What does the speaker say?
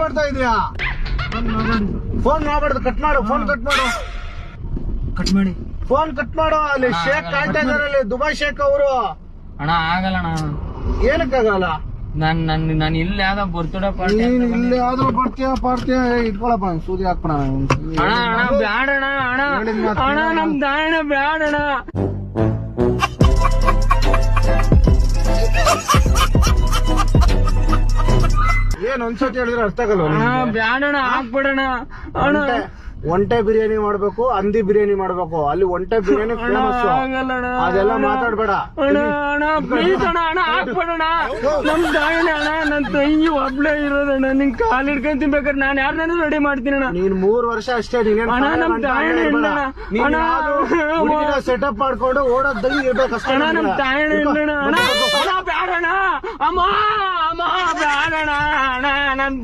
ಮಾಡ್ತಾ ಇದೀಯಾ? ಫೋನ್ ಮಾಡ್ಬಾರ್ದು, ಕಟ್ ಮಾಡು. ಫೋನ್ ಕಟ್ ಮಾಡು. ಕಟ್ ಮಾಡಿ ಫೋನ್ ಕಟ್ ಮಾಡು. ಅಲ್ಲಿ ಶೇಖ್ ಕಾಯ್ತಾ ಇದಾರೆ, ಅಲ್ಲಿ ದುಬೈ ಶೇಖ್ ಅವರು. ಅಣ್ಣ ಆಗಲ್ಲ ಅಣ್ಣ. ಏನಕ್ಕಾಗಲ್ಲ? ನಾನು ಇಲ್ಲಿ ಯಾವ್ದೋ ಬರ್ತಡೇ ಪಾರ್ಟಿ. ನೀನ್ ಇಲ್ಲಿ ಯಾವ್ದು ಪಾರ್ಟಿಯ ಇಟ್ಕೊಳಪ್ಪ, ಸೂದಿ ಹಾಕ್ಬಿಡ. ಅಣ್ಣ ಅಣ್ಣ ಬ್ಯಾಡಣ್ಣ. ಅಣ್ಣ ಅಣ್ಣ ನಮ್ ದಾಯಣ ಬ್ಯಾಡಣ್ಣ. ಏನ್ ಒಂದ್ಸತಿ ಹೇಳಿದ್ರೆ ಅರ್ಥ ಆಗಲ್ವ? ಬ್ಯಾಡಣ್ಣ, ಹಾಕ್ಬಿಡಣ. ಅಣ್ಣ ಒಂಟೆ ಬಿರಿಯಾನಿ ಮಾಡ್ಬೇಕು, ಹಂದಿ ಬಿರಿಯಾನಿ ಮಾಡ್ಬೇಕು. ಅಲ್ಲಿ ಒಂಟೆ ಬಿರಿಯಾನಿ ಫೇಮಸ್. ಅದೆಲ್ಲ ಮಾತಾಡ್ಬೇಡ. ಅಣ್ಣ ಪ್ಲೀಸ್ ಅಣ್ಣ, ಅಣ್ಣ ಹಾಕ್ಬಿಡಣ. ನಮ್ ದಾಯಣ ಅಣ್ಣ, ನನ್ ತಂಗಿ ಒಬ್ಳೆ ಇರೋದಣ್ಣ. ನಿನ್ ಕಾಲ್ ಹಿಡ್ಕೊಂಡ್ ತಿನ್ಬೇಕಾದ್ರೆ ನಾನ್ ಯಾರನ್ನ ರೆಡಿ ಮಾಡ್ತೀನಿ ಅಣ್ಣ. ನೀನ್ 3 ವರ್ಷ ಅಷ್ಟೇ. ಅಣ್ಣ ನಮ್ ದಾಯಣ ಇಲ್ಲ ಸೆಟಪ್ ಮಾಡ್ಕೊಂಡು ಓಡೋದಂಗೆ ಇರ್ಬೇಕಷ್ಟೇ. ಅಣ್ಣ ನಮ್ ದಾಯಣ ಇಲ್ಲ ಅಣ್ಣ. ಬ್ಯಾಡಣ್ಣ. ಅಮ್ಮ ಅಮ್ಮ ಬ್ಯಾಡಣ್ಣ. ಅಣ್ಣ ನಮ್